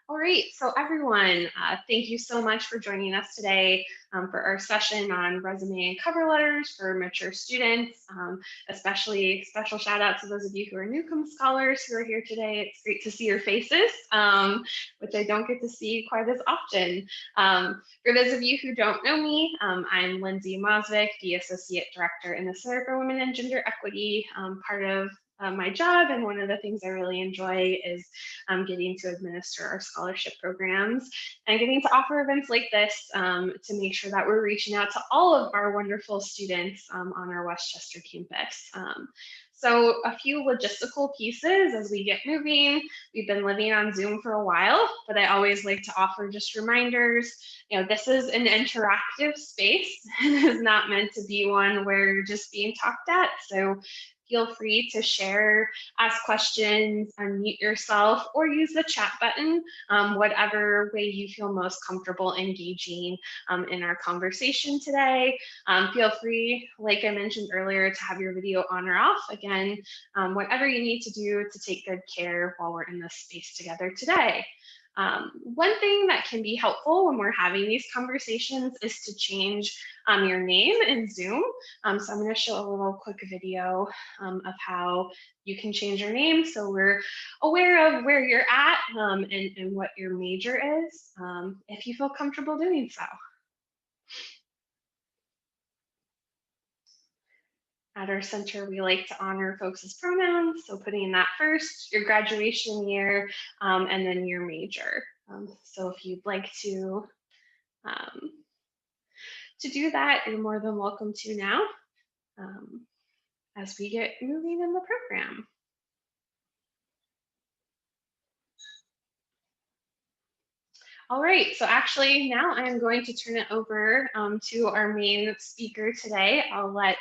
All right, so everyone, thank you so much for joining us today for our session on resume and cover letters for mature students. Especially special shout out to those of you who are newcomb scholars who are here today. It's great to see your faces, which I don't get to see quite as often. For those of you who don't know me, I'm Lindsay Mosvik, the Associate Director in the Center for Women and Gender Equity, part of my job, and one of the things I really enjoy is getting to administer our scholarship programs and getting to offer events like this to make sure that we're reaching out to all of our wonderful students on our Westchester campus. So a few logistical pieces as we get moving. We've been living on Zoom for a while, but I always like to offer just reminders. This is an interactive space. It is not meant to be one where you're just being talked at. So feel free to share, ask questions, unmute yourself, or use the chat button, whatever way you feel most comfortable engaging in our conversation today. Feel free, like I mentioned earlier, to have your video on or off. Again, whatever you need to do to take good care while we're in this space together today. One thing that can be helpful when we're having these conversations is to change your name in Zoom. So I'm going to show a little quick video of how you can change your name so we're aware of where you're at and what your major is, if you feel comfortable doing so. At our center, we like to honor folks' pronouns, so putting that first, your graduation year, and then your major. So if you'd like to do that, you're more than welcome to now as we get moving in the program. All right, so actually now I'm going to turn it over to our main speaker today. I'll let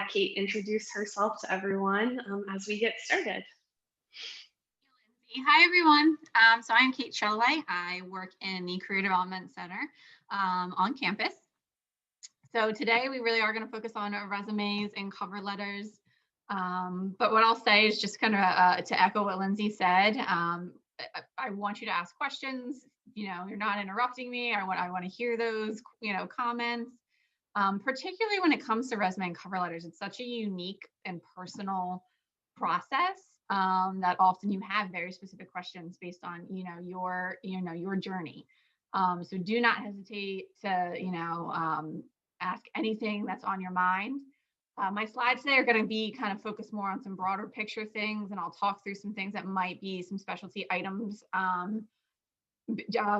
Kate introduce herself to everyone as we get started. Hi, everyone. So I'm Kate Shellaway. I work in the Career Development Center on campus. So today we really are going to focus on resumes and cover letters. But what I'll say is just kind of to echo what Lindsay said. I want you to ask questions. You're not interrupting me. I want to hear those, comments. Particularly when it comes to resume and cover letters, it's such a unique and personal process that often you have very specific questions based on your journey. So do not hesitate to ask anything that's on your mind. My slides today are going to be kind of focused more on some broader picture things, and I'll talk through some things that might be some specialty items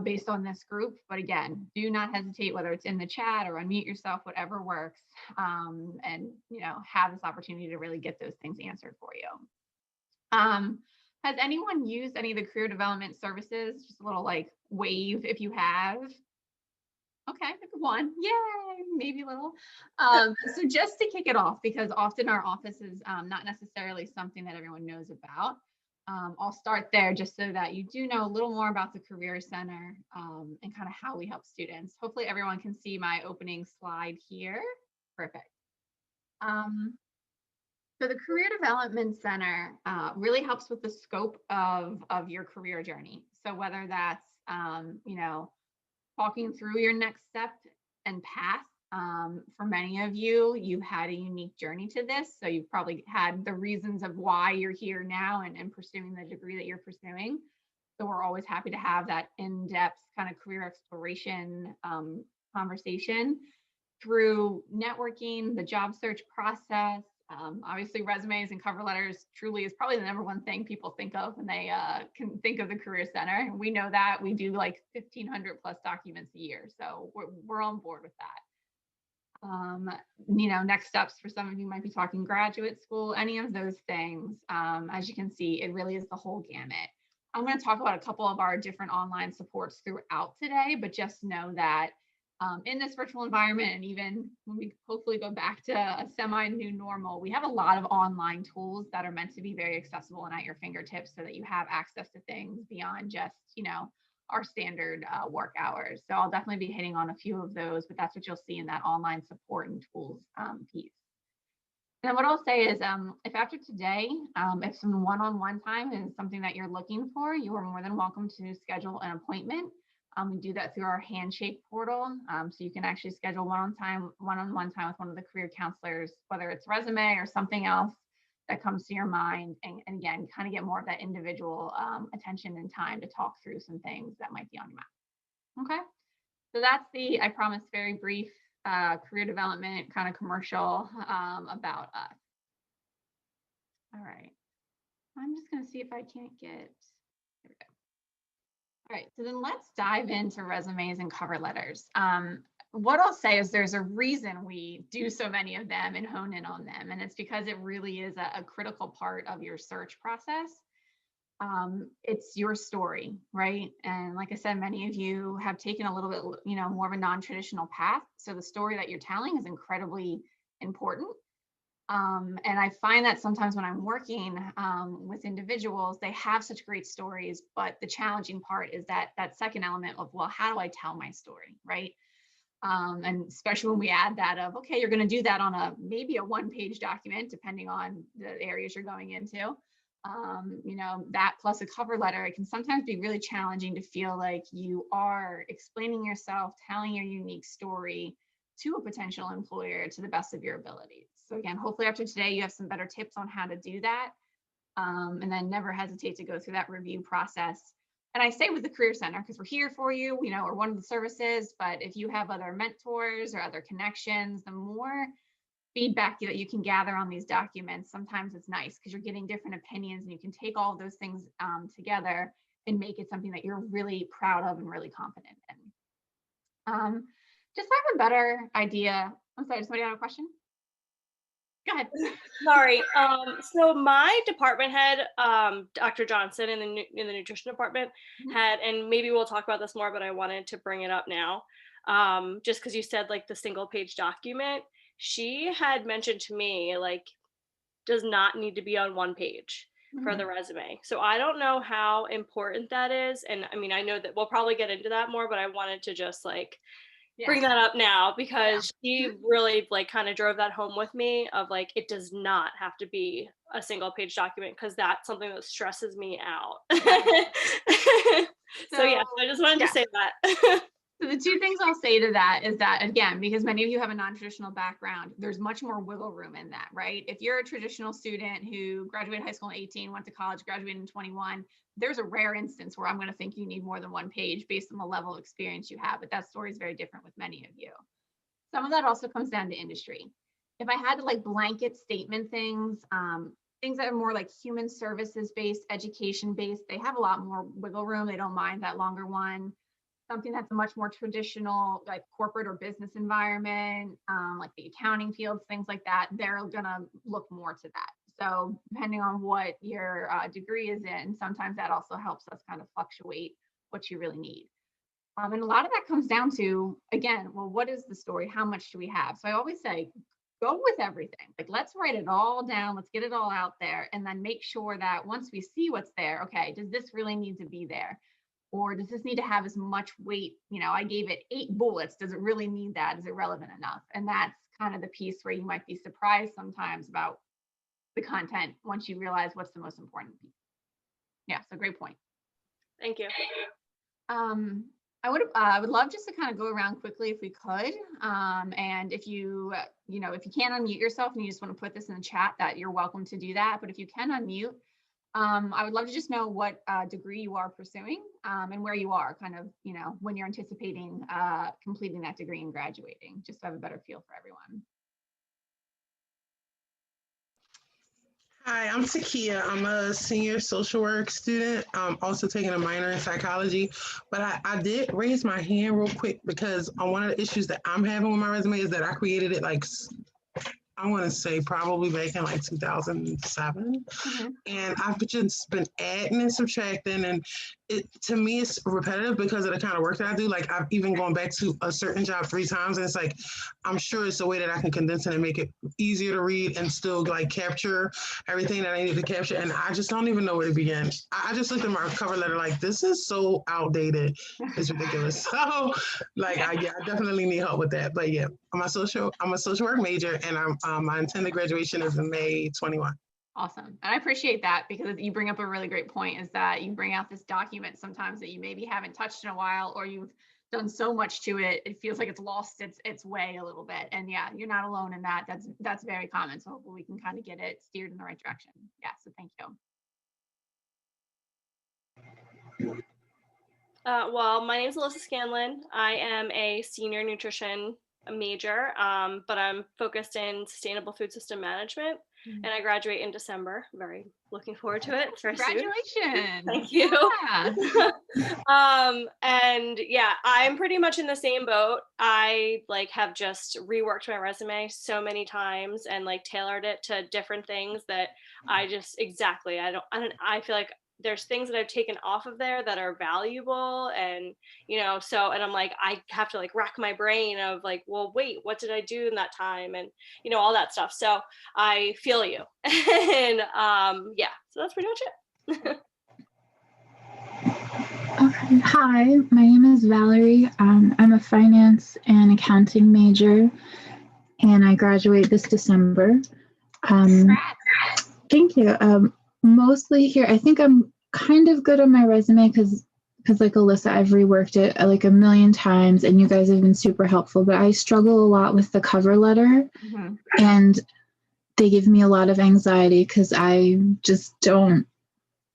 based on this group. But again, do not hesitate, whether it's in the chat or unmute yourself, whatever works, and have this opportunity to really get those things answered for you. Has anyone used any of the career development services? Just a little wave if you have. Okay, one. Yay, maybe a little. So just to kick it off, because often our office is not necessarily something that everyone knows about. I'll start there just so that you do know a little more about the Career Center and kind of how we help students. Hopefully everyone can see my opening slide here. Perfect. So the Career Development Center really helps with the scope of your career journey. So whether that's, talking through your next step and path. For many of you, you've had a unique journey to this. So you've probably had the reasons of why you're here now and pursuing the degree that you're pursuing. So we're always happy to have that in-depth kind of career exploration conversation through networking, the job search process. Obviously, resumes and cover letters truly is probably the number one thing people think of when they can think of the Career Center. We know that we do like 1,500 plus documents a year. So we're on board with that. Next steps for some of you might be talking graduate school, any of those things. As you can see, it really is the whole gamut. I'm going to talk about a couple of our different online supports throughout today, but just know that in this virtual environment, and even when we hopefully go back to a semi-new normal, we have a lot of online tools that are meant to be very accessible and at your fingertips so that you have access to things beyond just, our standard work hours. So I'll definitely be hitting on a few of those, but that's what you'll see in that online support and tools piece. And what I'll say is, if after today, if some one-on-one time is something that you're looking for, you are more than welcome to schedule an appointment. We do that through our handshake portal. So you can actually schedule one-on-one time with one of the career counselors, whether it's resume or something else that comes to your mind. And again, kind of get more of that individual attention and time to talk through some things that might be on your mind. Okay. So that's the, I promise, very brief career development kind of commercial about us. All right. I'm just going to see if I can't get, there we go. All right. So then let's dive into resumes and cover letters. What I'll say is there's a reason we do so many of them and hone in on them. And it's because it really is a critical part of your search process. It's your story, right? And like I said, many of you have taken a little bit, more of a non-traditional path. So the story that you're telling is incredibly important. And I find that sometimes when I'm working with individuals, they have such great stories, but the challenging part is that second element of, well, how do I tell my story, right? And especially when we add that of, okay, you're going to do that on maybe a one-page document, depending on the areas you're going into. That plus a cover letter, it can sometimes be really challenging to feel like you are explaining yourself, telling your unique story to a potential employer to the best of your abilities. So again, hopefully after today, you have some better tips on how to do that. And then never hesitate to go through that review process. And I say with the Career Center, because we're here for you, we're one of the services, but if you have other mentors or other connections, the more feedback that you can gather on these documents, sometimes it's nice because you're getting different opinions and you can take all of those things together and make it something that you're really proud of and really confident in. Just so I have a better idea. I'm sorry, does somebody have a question? Go ahead. Sorry. So my department head, Dr. Johnson in the nutrition department had, and maybe we'll talk about this more, but I wanted to bring it up now. Just because you said like the single page document, she had mentioned to me like does not need to be on one page for the resume. So I don't know how important that is. And I mean, I know that we'll probably get into that more, but I wanted to just like bring that up now because she really like kind of drove that home with me of like it does not have to be a single page document because that's something that stresses me out. So yeah, I just wanted to say that. So the two things I'll say to that is that, again, because many of you have a non-traditional background, there's much more wiggle room in that, right? If you're a traditional student who graduated high school in 18, went to college, graduated in 21, there's a rare instance where I'm going to think you need more than one page based on the level of experience you have, but that story is very different with many of you. Some of that also comes down to industry. If I had to like blanket statement things, things that are more like human services based, education based, they have a lot more wiggle room. They don't mind that longer one. Something that's a much more traditional, like corporate or business environment, like the accounting fields, things like that, they're gonna look more to that. So depending on what your degree is in, sometimes that also helps us kind of fluctuate what you really need. And a lot of that comes down to, again, well, what is the story? How much do we have? So I always say, go with everything. Like, let's write it all down. Let's get it all out there. And then make sure that once we see what's there, okay, does this really need to be there? Or does this need to have as much weight? I gave it 8 bullets. Does it really need that? Is it relevant enough? And that's kind of the piece where you might be surprised sometimes about the content once you realize what's the most important piece. Yeah, so great point. Thank you. I would love just to kind of go around quickly if we could. And if you can unmute yourself and you just want to put this in the chat, that you're welcome to do that. But if you can unmute, I would love to just know what degree you are pursuing and where you are kind of, when you're anticipating completing that degree and graduating, just to have a better feel for everyone. Hi, I'm Takia. I'm a senior social work student. I'm also taking a minor in psychology, but I did raise my hand real quick because one of the issues that I'm having with my resume is that I created it like, I want to say probably back in like 2007. And I've just been adding and subtracting, and to me it's repetitive because of the kind of work that I do. Like I've even gone back to a certain job 3 times, and it's like I'm sure it's a way that I can condense it and make it easier to read and still like capture everything that I need to capture. And I just don't even know where to begin. I just looked at my cover letter like this is so outdated. It's ridiculous. So like yeah, I definitely need help with that. But yeah, I'm a social work major, and my intended graduation is in May 21. Awesome. And I appreciate that because you bring up a really great point, is that you bring out this document sometimes that you maybe haven't touched in a while, or you've done so much to it, it feels like it's lost its way a little bit. And yeah, you're not alone in that. That's very common. So hopefully we can kind of get it steered in the right direction. Yeah, so thank you. Well, my name is Alyssa Scanlon. I am a senior nutrition major, but I'm focused in sustainable food system management, and I graduate in December. Very looking forward to it. Congratulations. Thank you. Yeah. And yeah, I'm pretty much in the same boat. I like have just reworked my resume so many times and like tailored it to different things that I feel like there's things that I've taken off of there that are valuable, and and I'm like, I have to like rack my brain of like, well, wait, what did I do in that time, and all that stuff. So I feel you. And yeah, so that's pretty much it. Okay. Hi, my name is Valerie. I'm a finance and accounting major, and I graduate this December. Thank you. Mostly here, I think I'm kind of good on my resume because like Alyssa, I've reworked it like a million times, and you guys have been super helpful. But I struggle a lot with the cover letter, and they give me a lot of anxiety because I just don't.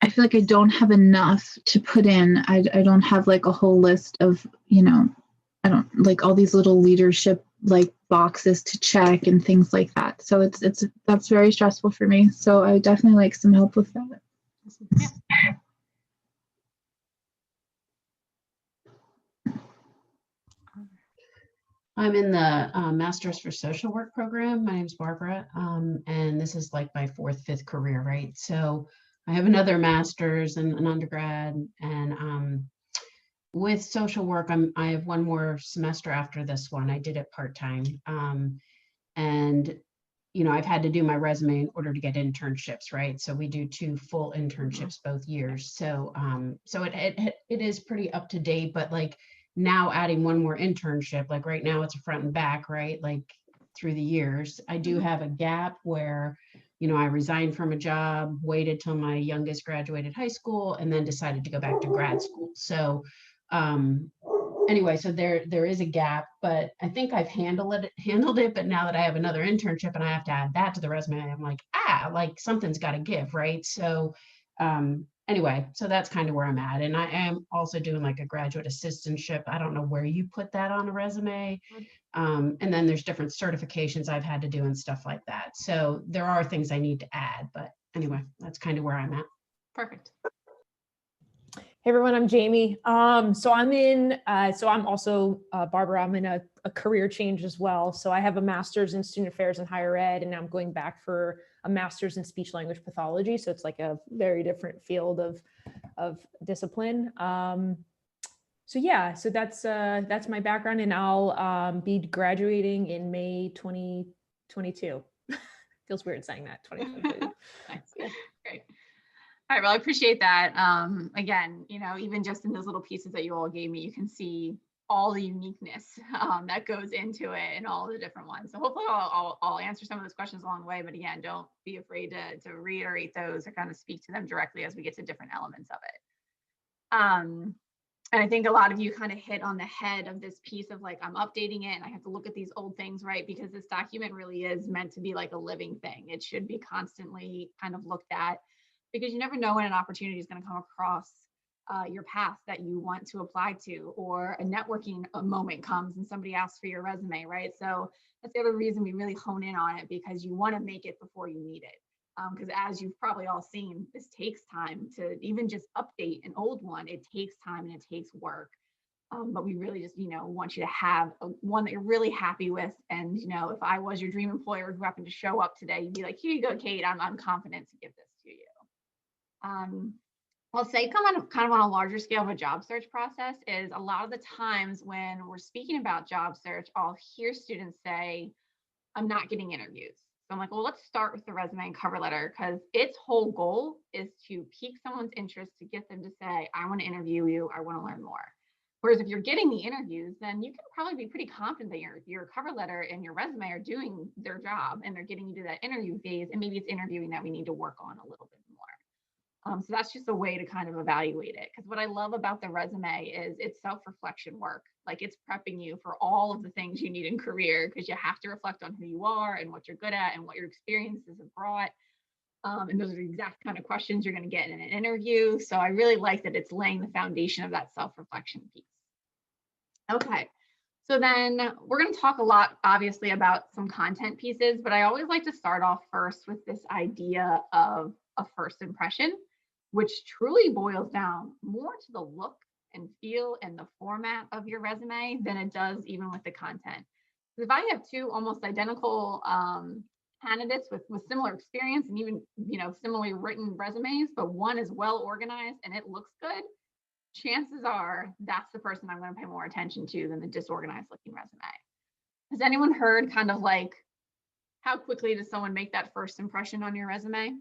I feel like I don't have enough to put in. I don't have like a whole list of, I don't like all these little leadership like boxes to check and things like that. So that's very stressful for me. So I would definitely like some help with that. I'm in the Masters for Social Work program. My name's Barbara, and this is like my 4th, 5th career, right? So I have another master's and an undergrad, and with social work, I have one more semester after this one. I did it part-time, and I've had to do my resume in order to get internships, right? So we do 2 full internships both years. So it is pretty up to date, but like now adding one more internship, like right now it's a front and back, right? Like through the years, I do have a gap where, I resigned from a job, waited till my youngest graduated high school, and then decided to go back to grad school. So anyway, so there is a gap, but I think I've handled it. But now that I have another internship and I have to add that to the resume, I'm like, like something's got to give, right? So anyway, so that's kind of where I'm at. And I am also doing like a graduate assistantship. I don't know where you put that on a resume. And then there's different certifications I've had to do and stuff like that. So there are things I need to add, but anyway, that's kind of where I'm at. Perfect. Hey everyone, I'm Jamie. So I'm also Barbara. I'm in a career change as well. So I have a master's in student affairs and higher ed, and now I'm going back for a master's in speech language pathology. So it's like a very different field of discipline. So that's my background, and I'll be graduating in May 2022. Feels weird saying that, 2022. Yeah. Great. All right, well, I appreciate that. Again, even just in those little pieces that you all gave me, you can see all the uniqueness that goes into it and all the different ones. So hopefully I'll answer some of those questions along the way, but again, don't be afraid to reiterate those or kind of speak to them directly as we get to different elements of it. And I think a lot of you kind of hit on the head of this piece of like, I'm updating it and I have to look at these old things, right? Because this document really is meant to be like a living thing. It should be constantly kind of looked at, because you never know when an opportunity is going to come across your path that you want to apply to, or a networking moment comes and somebody asks for your resume, right? So that's the other reason we really hone in on it, because you want to make it before you need it. Because as you've probably all seen, this takes time to even just update an old one. It takes time and it takes work. But we really just, want you to have one that you're really happy with. And, if I was your dream employer who happened to show up today, you'd be like, here you go, Kate, I'm confident to give this to you. I'll say kind of on a larger scale of a job search process is a lot of the times when we're speaking about job search, I'll hear students say, I'm not getting interviews. So I'm like, well, let's start with the resume and cover letter because its whole goal is to pique someone's interest to get them to say, I want to interview you, I want to learn more. Whereas if you're getting the interviews, then you can probably be pretty confident that your cover letter and your resume are doing their job and they're getting you to that interview phase. And maybe it's interviewing that we need to work on a little bit more. So that's just a way to kind of evaluate it. Because what I love about the resume is it's self-reflection work. Like it's prepping you for all of the things you need in career because you have to reflect on who you are and what you're good at and what your experiences have brought. And those are the exact kind of questions you're going to get in an interview. So I really like that it's laying the foundation of that self-reflection piece. Okay. So then we're going to talk a lot, obviously, about some content pieces, but I always like to start off first with this idea of a first impression, which truly boils down more to the look and feel and the format of your resume than it does even with the content. If I have two almost identical candidates with similar experience and even, similarly written resumes, but one is well organized and it looks good, chances are that's the person I'm going to pay more attention to than the disorganized looking resume. Has anyone heard kind of like how quickly does someone make that first impression on your resume?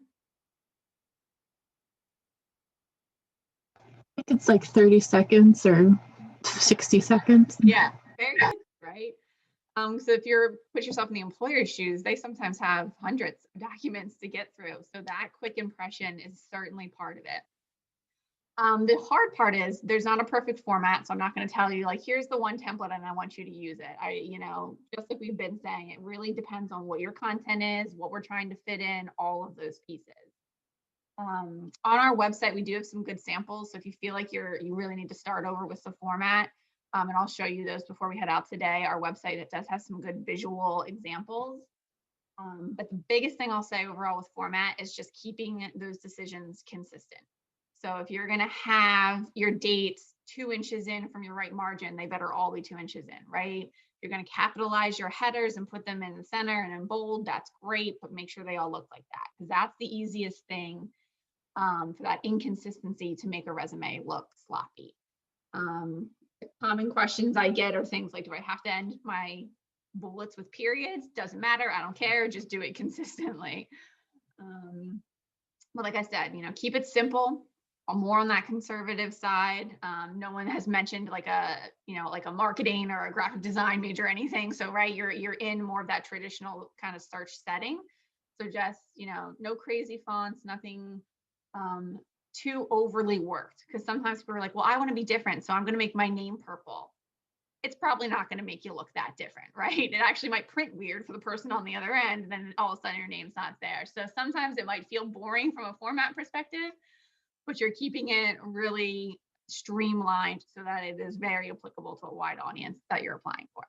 It's like 30 seconds or 60 seconds. Yeah, very good, right? So if you're put yourself in the employer's shoes, they sometimes have hundreds of documents to get through. So that quick impression is certainly part of it. The hard part is there's not a perfect format. So I'm not going to tell you like, here's the one template and I want you to use it. Just like we've been saying, it really depends on what your content is, what we're trying to fit in, all of those pieces. On our website, we do have some good samples. So if you feel like you really need to start over with the format, and I'll show you those before we head out today. Our website, it does have some good visual examples. But the biggest thing I'll say overall with format is just keeping those decisions consistent. So if you're going to have your dates 2 inches in from your right margin, they better all be 2 inches in, right? You're going to capitalize your headers and put them in the center and in bold. That's great, but make sure they all look like that because that's the easiest thing for that inconsistency to make a resume look sloppy. Common questions I get are things like, do I have to end my bullets with periods? Doesn't matter. I don't care. Just do it consistently. But like I said, keep it simple. I'm more on that conservative side. No one has mentioned like a marketing or a graphic design major or anything. So, right, you're in more of that traditional kind of search setting. So just, no crazy fonts, nothing too overly worked. Because sometimes people are like, well, I want to be different. So I'm going to make my name purple. It's probably not going to make you look that different, right? It actually might print weird for the person on the other end. And then all of a sudden your name's not there. So sometimes it might feel boring from a format perspective, but you're keeping it really streamlined so that it is very applicable to a wide audience that you're applying for.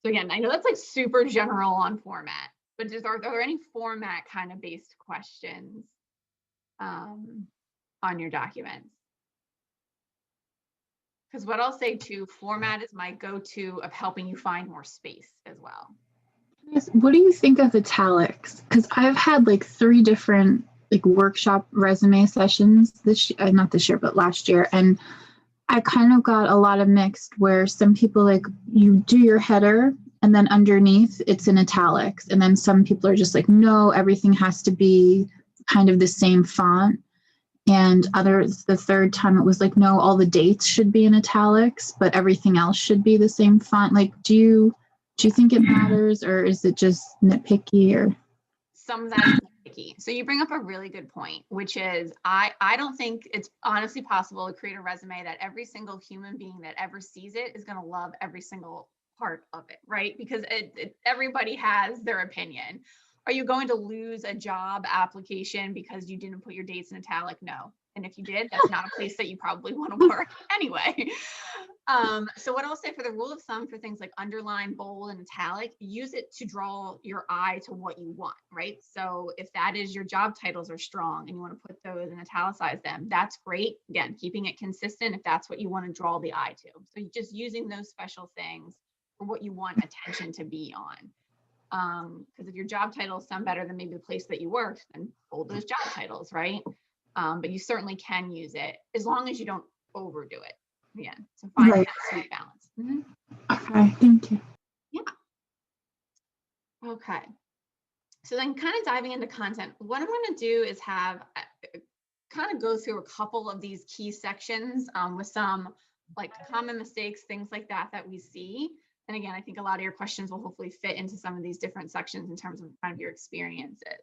So again, I know that's like super general on format, but are there any format kind of based questions on your documents? Because what I'll say too, format is my go-to of helping you find more space as well. What do you think of italics? Because I've had like 3 different like workshop resume sessions not this year, but last year. And I kind of got a lot of mixed where some people like you do your header and then underneath it's in italics. And then some people are just like, no, everything has to be kind of the same font. And others, the third time it was like, no, all the dates should be in italics, but everything else should be the same font. Like, do you think it matters or is it just nitpicky or? Some of that is nitpicky. So you bring up a really good point, which is I don't think it's honestly possible to create a resume that every single human being that ever sees it is going to love every single part of it, right? Because everybody has their opinion. Are you going to lose a job application because you didn't put your dates in italic? No. And if you did, that's not a place that you probably want to work anyway. So what I'll say for the rule of thumb for things like underline, bold, and italic, use it to draw your eye to what you want, right? So if that is your job titles are strong and you want to put those and italicize them, that's great. Again, keeping it consistent if that's what you want to draw the eye to. So just using those special things for what you want attention to be on. Because if your job titles sound better than maybe the place that you worked, then hold those job titles, right? but you certainly can use it as long as you don't overdo it. Yeah, so find Right. that sweet balance. Mhm. Okay, thank you. Okay. So then kind of diving into content, what I'm going to do is have kind of go through a couple of these key sections with some like common mistakes, things like that we see. And again, I think a lot of your questions will hopefully fit into some of these different sections in terms of kind of your experiences.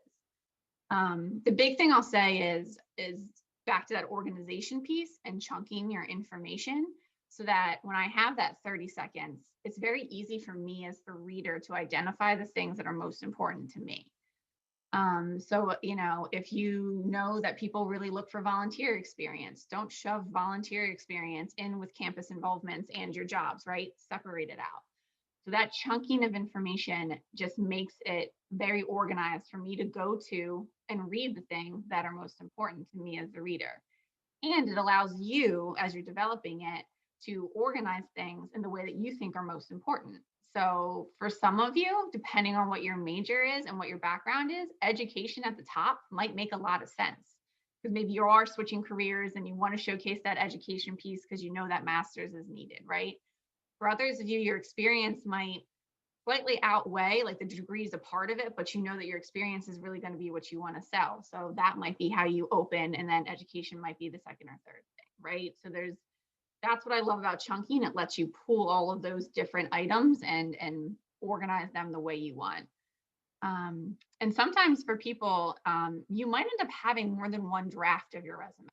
The big thing I'll say is back to that organization piece and chunking your information so that when I have that 30 seconds, it's very easy for me as the reader to identify the things that are most important to me. So, if you know that people really look for volunteer experience, don't shove volunteer experience in with campus involvements and your jobs, right? Separate it out. So that chunking of information just makes it very organized for me to go to and read the things that are most important to me as the reader. And it allows you, as you're developing it, to organize things in the way that you think are most important. So for some of you, depending on what your major is and what your background is, education at the top might make a lot of sense because maybe you are switching careers and you want to showcase that education piece because you know that master's is needed, right? For others of you, your experience might slightly outweigh, like the degree is a part of it, but you know that your experience is really going to be what you want to sell. So that might be how you open, and then education might be the second or third thing, right? So that's what I love about chunking. It lets you pull all of those different items and organize them the way you want. And sometimes for people, you might end up having more than one draft of your resume.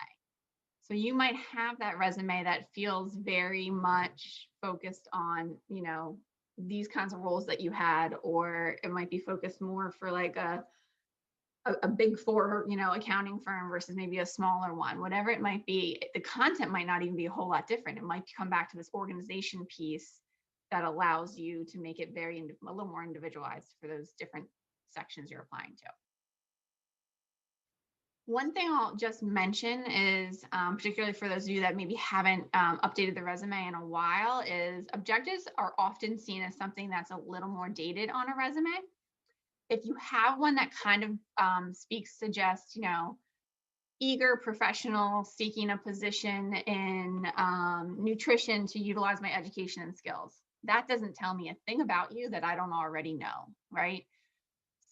So you might have that resume that feels very much focused on, these kinds of roles that you had, or it might be focused more for like a big four, accounting firm versus maybe a smaller one, whatever it might be. The content might not even be a whole lot different. It might come back to this organization piece that allows you to make it a little more individualized for those different sections you're applying to. One thing I'll just mention is, particularly for those of you that maybe haven't updated the resume in a while, is objectives are often seen as something that's a little more dated on a resume. If you have one that kind of suggests, eager professional seeking a position in nutrition to utilize my education and skills, that doesn't tell me a thing about you that I don't already know, right?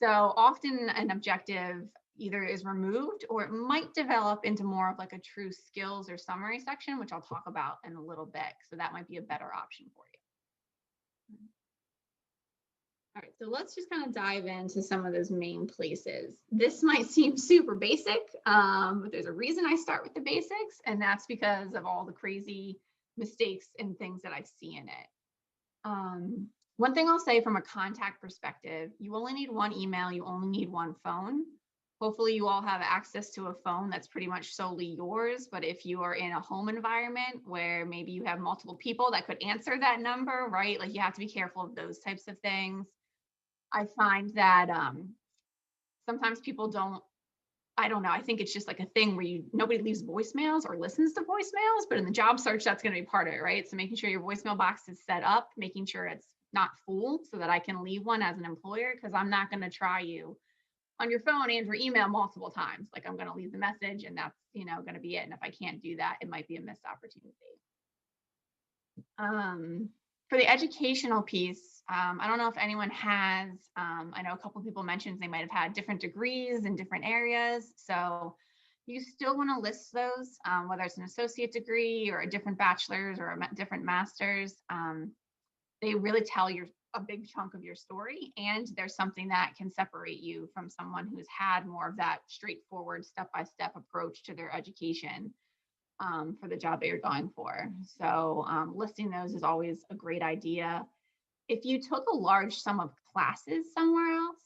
So often an objective either is removed or it might develop into more of like a true skills or summary section, which I'll talk about in a little bit. So that might be a better option for you. All right, so let's just kind of dive into some of those main places. This might seem super basic, but there's a reason I start with the basics, and that's because of all the crazy mistakes and things that I see in it. One thing I'll say from a contact perspective, you only need one email, you only need one phone. Hopefully you all have access to a phone that's pretty much solely yours, but if you are in a home environment where maybe you have multiple people that could answer that number, right? Like you have to be careful of those types of things. I find that sometimes people don't, I don't know, I think it's just like a thing where nobody leaves voicemails or listens to voicemails, but in the job search, that's going to be part of it, right? So making sure your voicemail box is set up, making sure it's not full so that I can leave one as an employer, because I'm not going to try you on your phone and your email multiple times. Like I'm going to leave the message and that's, going to be it. And if I can't do that, it might be a missed opportunity. For the educational piece, I don't know if anyone has, I know a couple of people mentioned they might have had different degrees in different areas. So you still want to list those, whether it's an associate degree or a different bachelor's or a different master's. They really tell a big chunk of your story, and there's something that can separate you from someone who's had more of that straightforward step-by-step approach to their education for the job that you're going for. So listing those is always a great idea. If you took a large sum of classes somewhere else,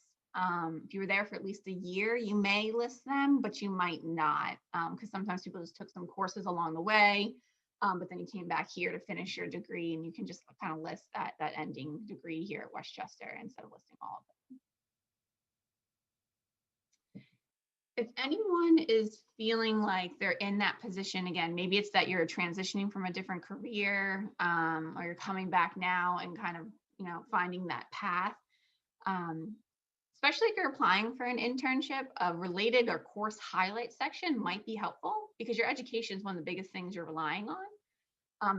if you were there for at least a year, you may list them, but you might not, because sometimes people just took some courses along the way. But then you came back here to finish your degree, and you can just kind of list that ending degree here at Westchester instead of listing all of them. If anyone is feeling like they're in that position again, maybe it's that you're transitioning from a different career, or you're coming back now and kind of, finding that path. especially if you're applying for an internship, a related or course highlight section might be helpful because your education is one of the biggest things you're relying on.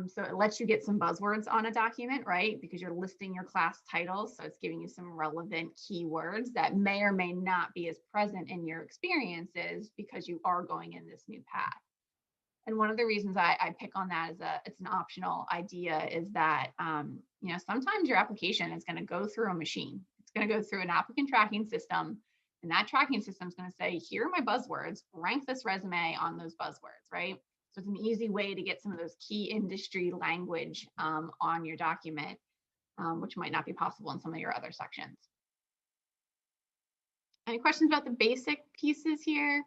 So it lets you get some buzzwords on a document, right? Because you're listing your class titles. So it's giving you some relevant keywords that may or may not be as present in your experiences because you are going in this new path. And one of the reasons I pick on that as it's an optional idea is that, sometimes your application is going to go through a machine. It's going to go through an applicant tracking system. And that tracking system is going to say, here are my buzzwords, rank this resume on those buzzwords, right? So it's an easy way to get some of those key industry language on your document, which might not be possible in some of your other sections. Any questions about the basic pieces here?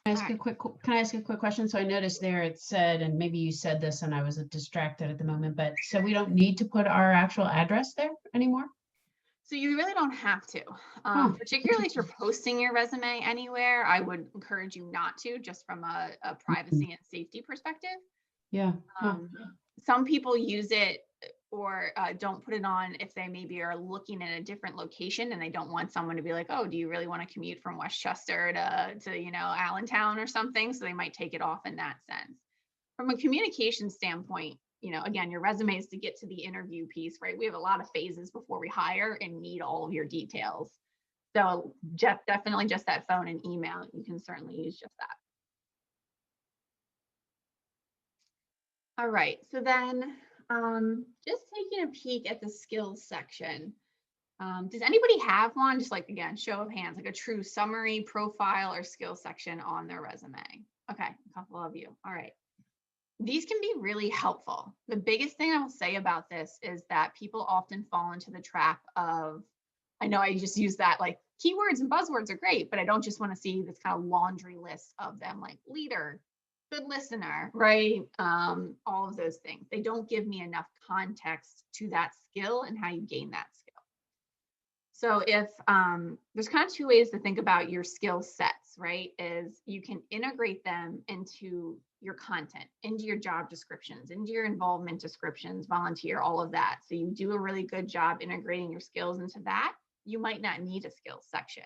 Can I ask a quick question? So I noticed there it said, and maybe you said this and I was distracted at the moment, but so we don't need to put our actual address there anymore? So you really don't have to, particularly if you're posting your resume anywhere. I would encourage you not to, just from a privacy and safety perspective. Yeah. Some people use it or don't put it on if they maybe are looking at a different location and they don't want someone to be like, oh, do you really want to commute from Westchester to Allentown or something? So they might take it off in that sense. From a communication standpoint, again, your resume is to get to the interview piece, right? We have a lot of phases before we hire and need all of your details. So definitely just that phone and email, you can certainly use just that. All right, so then just taking a peek at the skills section. Does anybody have one? Just like, again, show of hands, like a true summary, profile, or skills section on their resume. Okay, a couple of you. All right. These can be really helpful. The biggest thing I will say about this is that people often fall into the trap of, I know I just use that, like keywords and buzzwords are great, but I don't just want to see this kind of laundry list of them, like leader, good listener, right? All of those things. They don't give me enough context to that skill and how you gain that skill. So if there's kind of two ways to think about your skill sets, right? Is you can integrate them into your content, into your job descriptions, into your involvement descriptions, volunteer, all of that. So you do a really good job integrating your skills into that. You might not need a skills section,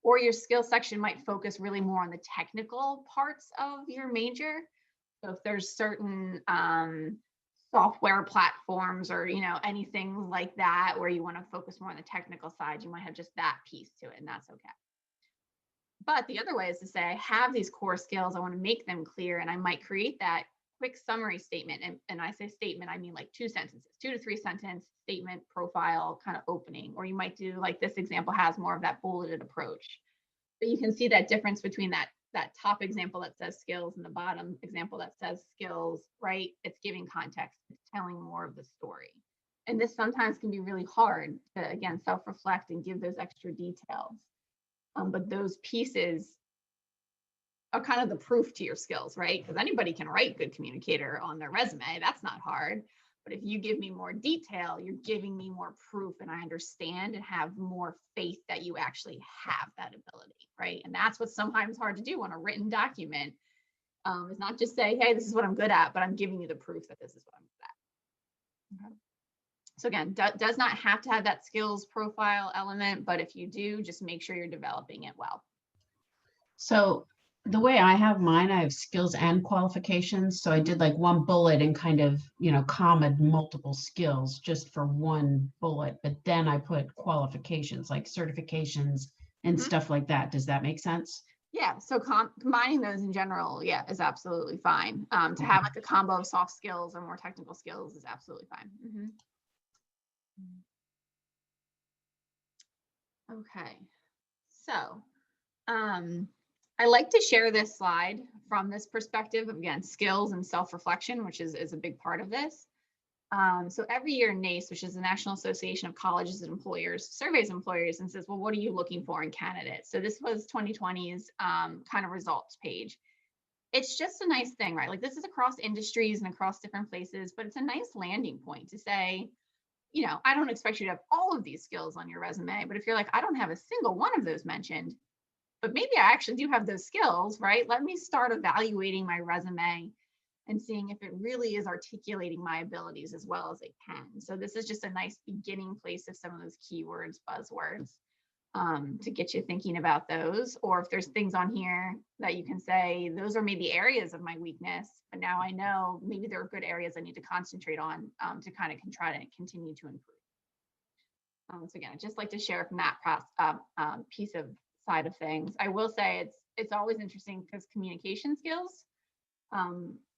or your skills section might focus really more on the technical parts of your major. So if there's certain software platforms or anything like that where you want to focus more on the technical side, you might have just that piece to it, and that's okay. But the other way is to say, I have these core skills, I want to make them clear, and I might create that quick summary statement. And I say statement, I mean like 2 sentences, 2 to 3 sentence statement, profile, kind of opening. Or you might do, like this example has more of that bulleted approach. But you can see that difference between that top example that says skills and the bottom example that says skills, right? It's giving context, it's telling more of the story. And this sometimes can be really hard to, again, self-reflect and give those extra details. But those pieces are kind of the proof to your skills, right? Because anybody can write good communicator on their resume. That's not hard. But if you give me more detail, you're giving me more proof, and I understand and have more faith that you actually have that ability, right? And that's what's sometimes hard to do on a written document. It's not just say, hey, this is what I'm good at, but I'm giving you the proof that this is what I'm good at. Okay. So again, does not have to have that skills profile element, but if you do, just make sure you're developing it well. So the way I have mine, I have skills and qualifications. So I did like one bullet and kind of, comma multiple skills just for one bullet, but then I put qualifications like certifications and stuff like that. Does that make sense? Yeah, so combining those in general, yeah, is absolutely fine. To have like a combo of soft skills or more technical skills is absolutely fine. Okay, so I like to share this slide from this perspective of, again, skills and self-reflection, which is a big part of this. So every year NACE, which is the National Association of Colleges and Employers, surveys employers and says, well, what are you looking for in candidates? So this was 2020's kind of results page. It's just a nice thing, right? Like this is across industries and across different places, but it's a nice landing point to say, I don't expect you to have all of these skills on your resume, but if you're like, I don't have a single one of those mentioned, but maybe I actually do have those skills, right? Let me start evaluating my resume and seeing if it really is articulating my abilities as well as it can. So this is just a nice beginning place of some of those keywords, buzzwords, to get you thinking about those. Or if there's things on here that you can say, those are maybe areas of my weakness, but now I know maybe there are good areas I need to concentrate on to kind of try to continue to improve. So again, I'd just like to share from that piece of side of things. I will say it's always interesting because communication skills,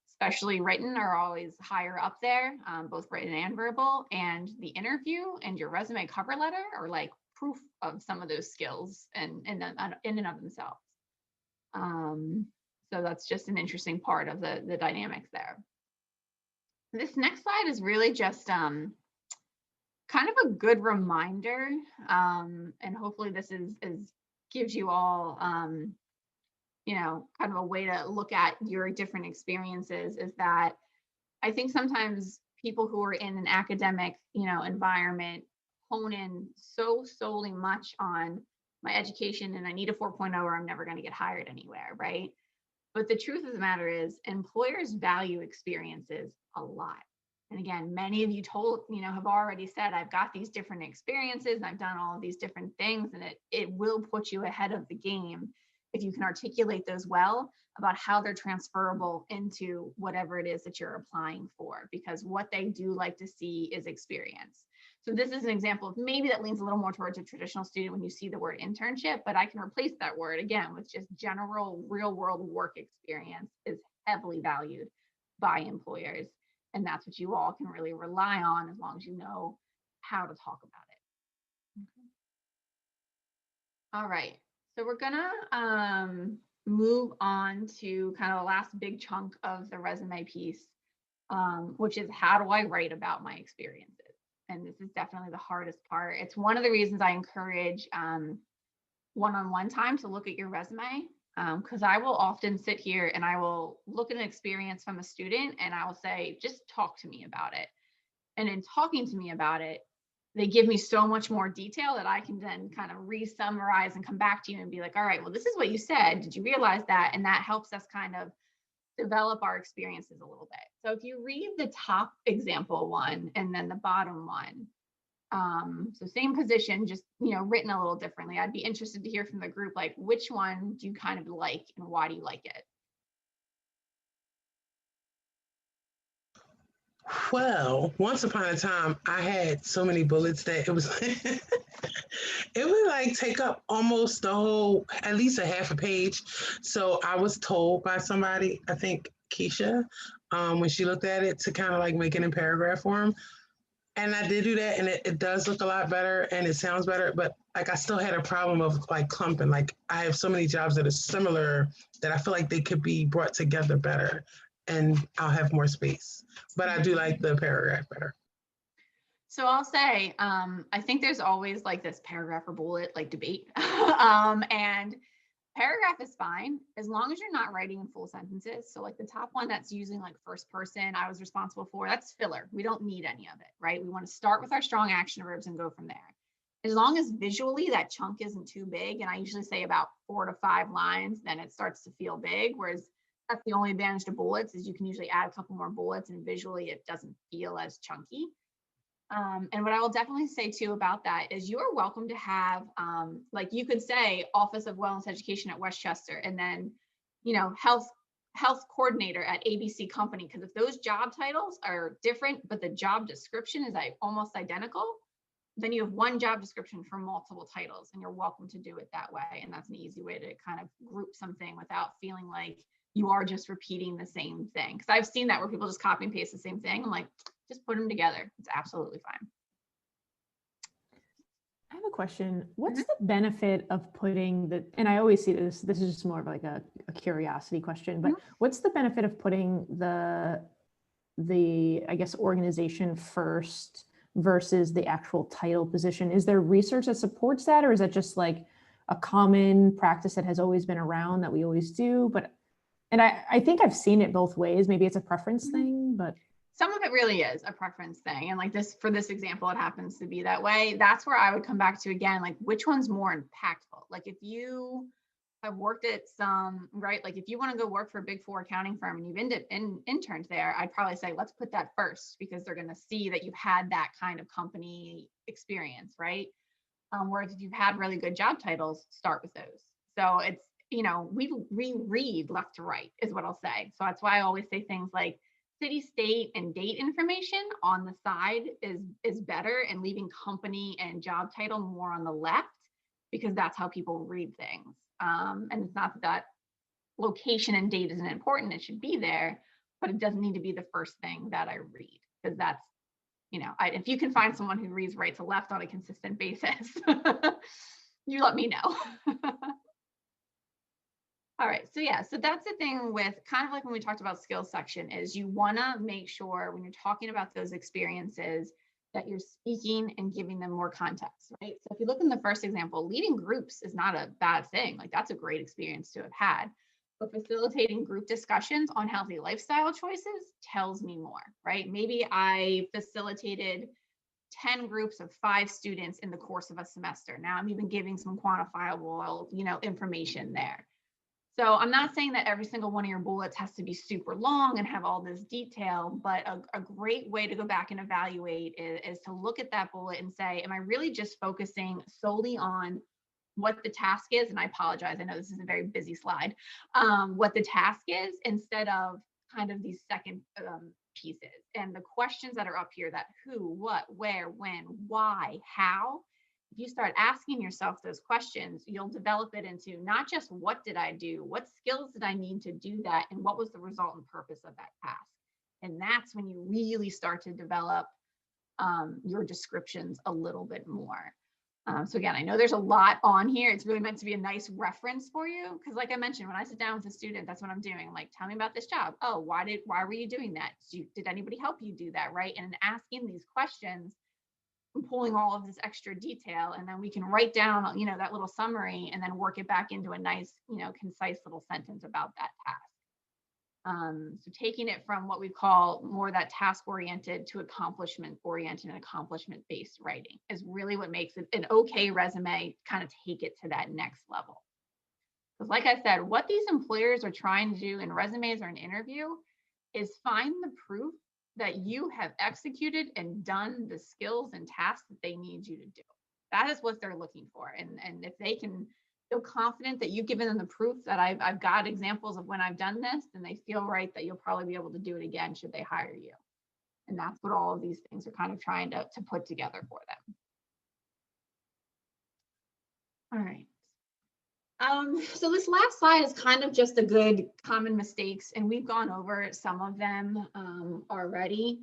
especially written, are always higher up there, both written and verbal. And the interview and your resume cover letter are like proof of some of those skills and in and of themselves. So that's just an interesting part of the dynamics there. This next slide is really just kind of a good reminder, and hopefully this gives you all kind of a way to look at your different experiences. Is that I think sometimes people who are in an academic environment hone in so solely much on my education and I need a 4.0 or I'm never going to get hired anywhere, right? But the truth of the matter is employers value experiences a lot. And again, many of you have already said, I've got these different experiences and I've done all of these different things, and it will put you ahead of the game if you can articulate those well about how they're transferable into whatever it is that you're applying for, because what they do like to see is experience. So this is an example of maybe that leans a little more towards a traditional student when you see the word internship, but I can replace that word again with just general real world work experience is heavily valued by employers. And that's what you all can really rely on as long as you know how to talk about it. Okay. All right, so we're gonna move on to kind of the last big chunk of the resume piece, which is how do I write about my experiences? And this is definitely the hardest part. It's one of the reasons I encourage one-on-one time to look at your resume, because I will often sit here and I will look at an experience from a student and I will say, just talk to me about it. And in talking to me about it, they give me so much more detail that I can then kind of re-summarize and come back to you and be like, all right, well, this is what you said. Did you realize that? And that helps us kind of develop our experiences a little bit. So if you read the top example one and then the bottom one, so same position, just written a little differently. I'd be interested to hear from the group, like which one do you kind of like and why do you like it? Well, once upon a time, I had so many bullets that it was it would like take up almost the whole, at least a half a page. So I was told by somebody, I think Keisha, when she looked at it, to kind of like make it in paragraph form. And I did do that, and it does look a lot better and it sounds better, but like I still had a problem of like clumping. Like I have so many jobs that are similar that I feel like they could be brought together better and I'll have more space. But I do like the paragraph better. So I'll say, I think there's always like this paragraph or bullet like debate. And paragraph is fine as long as you're not writing in full sentences. So like the top one that's using like first person, I was responsible for, that's filler. We don't need any of it, right? We want to start with our strong action verbs and go from there. As long as visually that chunk isn't too big, and I usually say about 4 to 5 lines, then it starts to feel big. Whereas that's the only advantage to bullets is you can usually add a couple more bullets and visually it doesn't feel as chunky. And what I will definitely say too about that is you are welcome to have, like you could say Office of Wellness Education at Westchester, and then, health coordinator at ABC Company. Because if those job titles are different, but the job description is almost identical, then you have one job description for multiple titles, and you're welcome to do it that way. And that's an easy way to kind of group something without feeling like you are just repeating the same thing. Because I've seen that where people just copy and paste the same thing. I'm like, just put them together. It's absolutely fine. I have a question. What's the benefit of putting and I always see this is just more of like a curiosity question, but what's the benefit of putting the I guess organization first versus the actual title position? Is there research that supports that, or is that just like a common practice that has always been around that we always do? And I think I've seen it both ways. Maybe it's a preference thing, but some of it really is a preference thing. And like this, for this example, it happens to be that way. That's where I would come back to again, like which one's more impactful? Like if you I've worked at some, right? Like if you want to go work for a big 4 accounting firm and you've interned there, I'd probably say, let's put that first because they're going to see that you've had that kind of company experience, right? Whereas if you've had really good job titles, start with those. So it's, we read left to right is what I'll say. So that's why I always say things like city, state, and date information on the side is better, and leaving company and job title more on the left, because that's how people read things. And it's not that location and date isn't important, it should be there, but it doesn't need to be the first thing that I read, because that's, if you can find someone who reads right to left on a consistent basis, you let me know. All right, so yeah, so that's the thing with kind of like when we talked about skills section, is you want to make sure when you're talking about those experiences that you're speaking and giving them more context, right? So if you look in the first example, leading groups is not a bad thing. Like that's a great experience to have had. But facilitating group discussions on healthy lifestyle choices tells me more, right? Maybe I facilitated 10 groups of 5 students in the course of a semester. Now I'm even giving some quantifiable, information there. So I'm not saying that every single one of your bullets has to be super long and have all this detail, but a great way to go back and evaluate is to look at that bullet and say, am I really just focusing solely on what the task is? And I apologize, I know this is a very busy slide, what the task is, instead of kind of these second pieces. And the questions that are up here, that who, what, where, when, why, how, if you start asking yourself those questions, you'll develop it into not just what did I do, what skills did I need to do that, and what was the result and purpose of that task. And that's when you really start to develop your descriptions a little bit more. So again, I know there's a lot on here. It's really meant to be a nice reference for you, because like I mentioned, when I sit down with a student, that's what I'm doing. I'm like, tell me about this job. Oh, why were you doing that? Did anybody help you do that, right? And asking these questions, pulling all of this extra detail, and then we can write down, that little summary and then work it back into a nice, concise little sentence about that task. So taking it from what we call more that task oriented to accomplishment oriented and accomplishment based writing is really what makes it an okay resume kind of take it to that next level. Because like I said, what these employers are trying to do in resumes or an interview is find the proof that you have executed and done the skills and tasks that they need you to do. That is what they're looking for. And if they can feel confident that you've given them the proof that I've got examples of when I've done this, then they feel right that you'll probably be able to do it again should they hire you. And that's what all of these things are kind of trying to put together for them. All right. So this last slide is kind of just a good common mistakes, and we've gone over some of them already.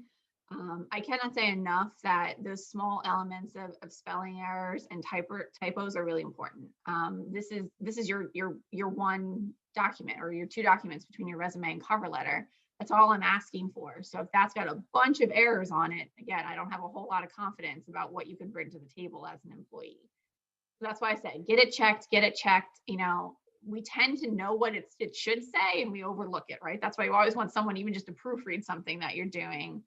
I cannot say enough that those small elements of spelling errors and typos are really important. This is your one document or your 2 documents between your resume and cover letter. That's all I'm asking for. So if that's got a bunch of errors on it, again, I don't have a whole lot of confidence about what you could bring to the table as an employee. That's why I said, get it checked. We tend to know what it should say and we overlook it, right? That's why you always want someone even just to proofread something that you're doing.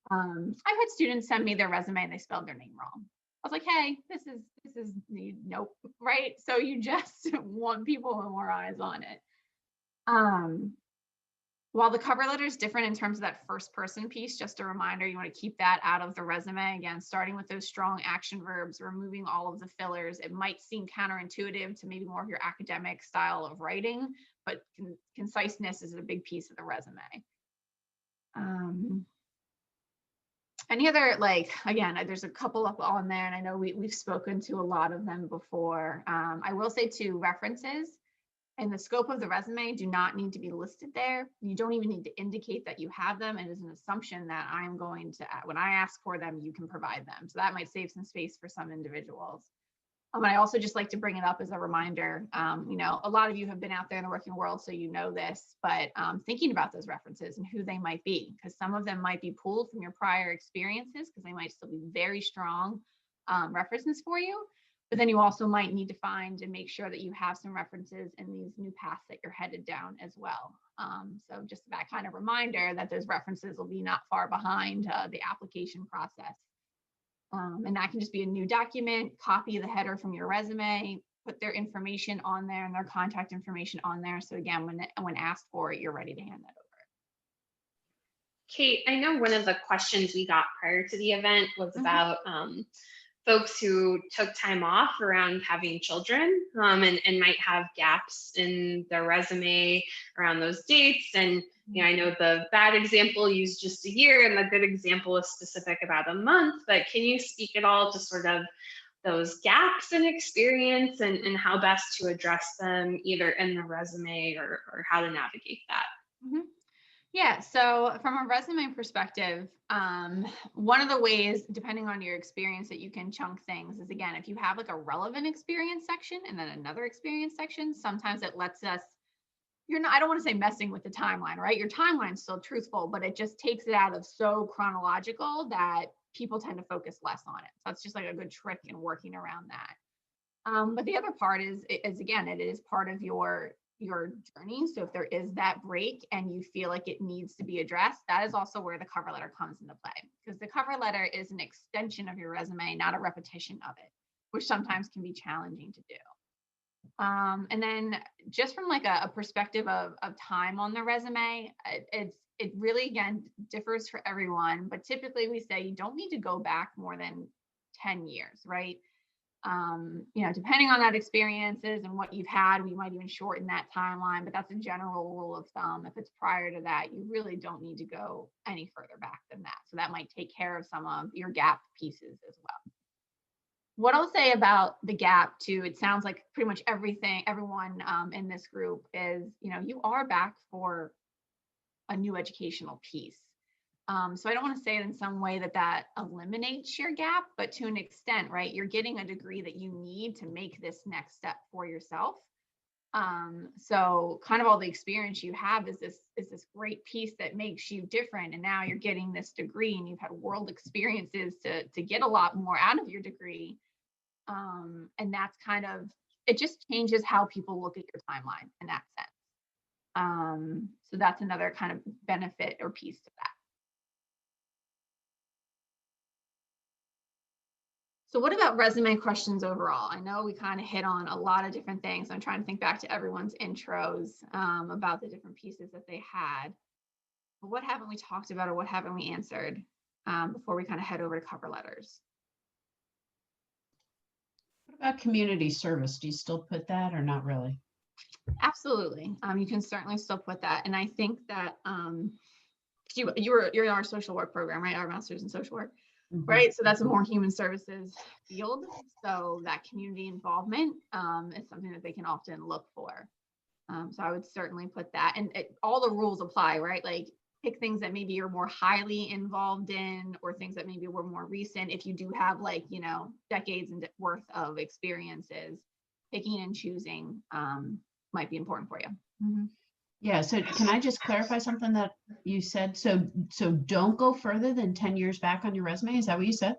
I've had students send me their resume and they spelled their name wrong. I was like, hey, this is nope, right? So you just want people with more eyes on it. While the cover letter is different in terms of that first person piece, just a reminder, you want to keep that out of the resume. Again, starting with those strong action verbs, removing all of the fillers. It might seem counterintuitive to maybe more of your academic style of writing, but conciseness is a big piece of the resume. Any other, again, there's a couple up on there, and I know we've spoken to a lot of them before. I will say too, references and the scope of the resume do not need to be listed there. You don't even need to indicate that you have them. It is an assumption that I'm going to, when I ask for them, you can provide them. So that might save some space for some individuals. And I also just like to bring it up as a reminder. A lot of you have been out there in the working world, so you know this, but thinking about those references and who they might be, because some of them might be pulled from your prior experiences, because they might still be very strong references for you. But then you also might need to find and make sure that you have some references in these new paths that you're headed down as well. So just that kind of reminder that those references will be not far behind the application process. And that can just be a new document, copy the header from your resume, put their information on there and their contact information on there. So again, when asked for it, you're ready to hand that over. Kate, I know one of the questions we got prior to the event was about folks who took time off around having children and might have gaps in their resume around those dates. And I know the bad example used just a year and the good example is specific about a month, but can you speak at all to sort of those gaps in experience and how best to address them either in the resume or how to navigate that? Yeah, so from a resume perspective, one of the ways, depending on your experience, that you can chunk things is, again, if you have like a relevant experience section and then another experience section, sometimes it lets us, I don't want to say messing with the timeline, right? Your timeline's still truthful, but it just takes it out of so chronological that people tend to focus less on it. So that's just like a good trick in working around that. But the other part is again, it is part of your journey. So if there is that break and you feel like it needs to be addressed, that is also where the cover letter comes into play, because the cover letter is an extension of your resume, not a repetition of it, which sometimes can be challenging to do. And then just from like a perspective of time on the resume, it really, again, differs for everyone, but typically we say you don't need to go back more than 10 years, right? Depending on that experiences and what you've had, we might even shorten that timeline, but that's a general rule of thumb. If it's prior to that, you really don't need to go any further back than that. So that might take care of some of your gap pieces as well. What I'll say about the gap too, it sounds like pretty much everyone in this group is, you are back for a new educational piece. So I don't want to say it in some way that eliminates your gap, but to an extent, right? You're getting a degree that you need to make this next step for yourself. So kind of all the experience you have is this great piece that makes you different. And now you're getting this degree and you've had world experiences to get a lot more out of your degree. And that's kind of, it just changes how people look at your timeline in that sense. So that's another kind of benefit or piece to that. So what about resume questions overall? I know we kind of hit on a lot of different things. I'm trying to think back to everyone's intros about the different pieces that they had. But what haven't we talked about or what haven't we answered before we kind of head over to cover letters? What about community service? Do you still put that or not really? Absolutely. You can certainly still put that. And I think that you're in our social work program, right? Our master's in social work. Right. So that's a more human services field. So that community involvement is something that they can often look for. So I would certainly put that, and all the rules apply, right? Like pick things that maybe you're more highly involved in or things that maybe were more recent. If you do have like, decades worth of experiences, picking and choosing might be important for you. Yeah, so can I just clarify something that you said? So don't go further than 10 years back on your resume. Is that what you said?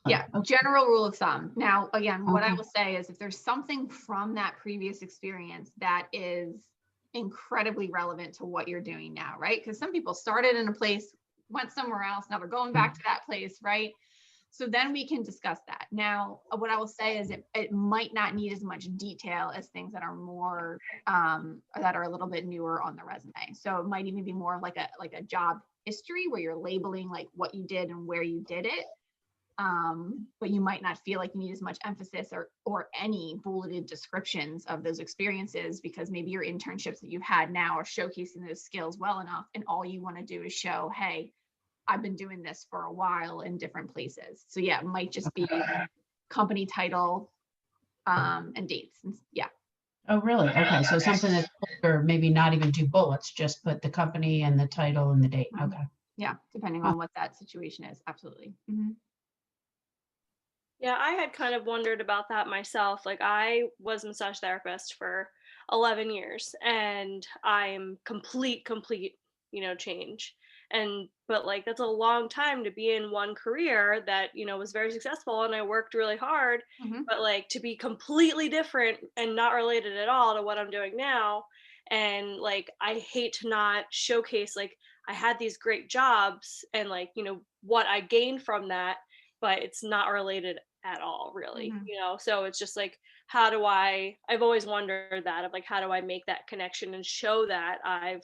Yeah, general rule of thumb. Now, again, what I will say is if there's something from that previous experience that is incredibly relevant to what you're doing now, right? Because some people started in a place, went somewhere else, now they're going back to that place, right? So then we can discuss that. Now, what I will say is it might not need as much detail as things that are more, that are a little bit newer on the resume. So it might even be more like a job history where you're labeling like what you did and where you did it. But you might not feel like you need as much emphasis or any bulleted descriptions of those experiences because maybe your internships that you've had now are showcasing those skills well enough. And all you want to do is show, hey, I've been doing this for a while in different places. So yeah, it might just be company title and dates. Yeah. Oh, really? Okay. So something that, or maybe not even do bullets, just put the company and the title and the date. Okay. Yeah, depending on what that situation is. Absolutely. Yeah, I had kind of wondered about that myself. Like I was a massage therapist for 11 years and I'm complete, change. But like, that's a long time to be in one career that, was very successful and I worked really hard, but like to be completely different and not related at all to what I'm doing now. And like, I hate to not showcase, like I had these great jobs and like, what I gained from that, but it's not related at all really, so it's just like, I've always wondered that, of like, how do I make that connection and show that I've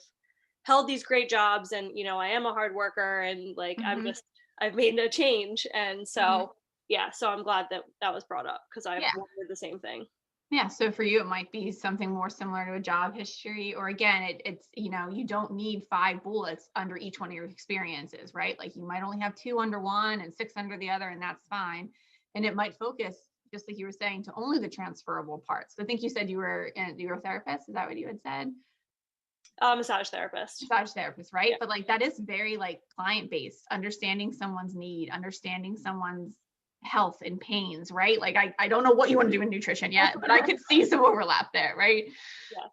held these great jobs, and I am a hard worker, and like Mhm. I've made a change. And Mhm. so yeah, so I'm glad that that was brought up, because I've Yeah. wondered the same thing. Yeah, so for you, it might be something more similar to a job history, or again, it's, you don't need 5 bullets under each one of your experiences, right? Like you might only have 2 under one and 6 under the other, and that's fine. And it might focus, just like you were saying, to only the transferable parts. I think you said you were a therapist. Is that what you had said? Massage therapist. Massage therapist, right? Yeah. But like that is very like client based, understanding someone's need, understanding someone's health and pains, right? Like I don't know what you want to do in nutrition yet, but I could see some overlap there, right? Yes.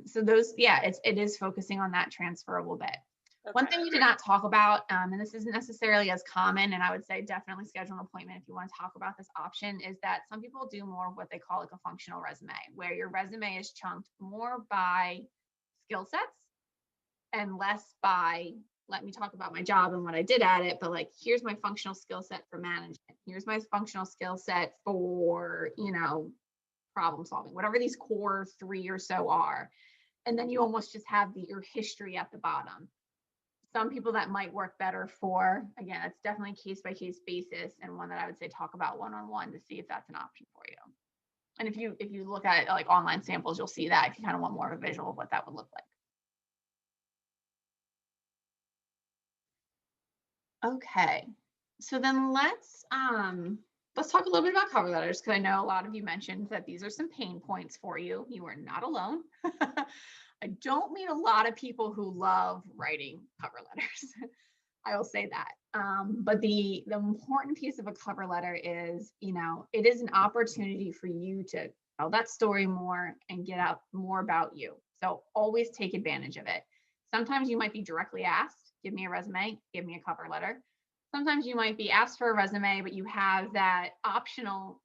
So those, yeah, it is focusing on that transferable bit. One Okay. thing we did not talk about, and this isn't necessarily as common, and I would say definitely schedule an appointment if you want to talk about this option, is that some people do more of what they call like a functional resume, where your resume is chunked more by skill sets and less by, let me talk about my job and what I did at it, but like, here's my functional skill set for management. Here's my functional skill set for, problem solving, whatever these core 3 or so are. And then you almost just have your history at the bottom. Some people that might work better for, again, it's definitely case by case basis, and one that I would say talk about one-on-one to see if that's an option for you. And if you look at like online samples, you'll see that if you kind of want more of a visual of what that would look like. Okay, so then let's talk a little bit about cover letters, because I know a lot of you mentioned that these are some pain points for you. You are not alone. I don't mean a lot of people who love writing cover letters. I will say that. But the important piece of a cover letter is, it is an opportunity for you to tell that story more and get out more about you. So always take advantage of it. Sometimes you might be directly asked, give me a resume, give me a cover letter. Sometimes you might be asked for a resume, but you have that optional,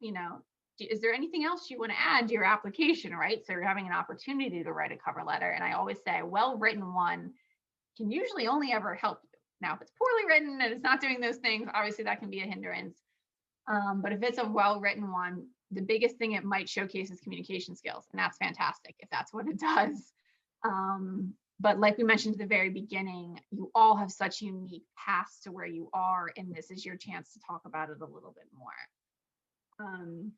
is there anything else you want to add to your application, right? So you're having an opportunity to write a cover letter. And I always say a well-written one can usually only ever help you. Now, if it's poorly written and it's not doing those things, obviously that can be a hindrance. But if it's a well-written one, the biggest thing it might showcase is communication skills. And that's fantastic if that's what it does. But like we mentioned at the very beginning, you all have such unique paths to where you are, and this is your chance to talk about it a little bit more. I'm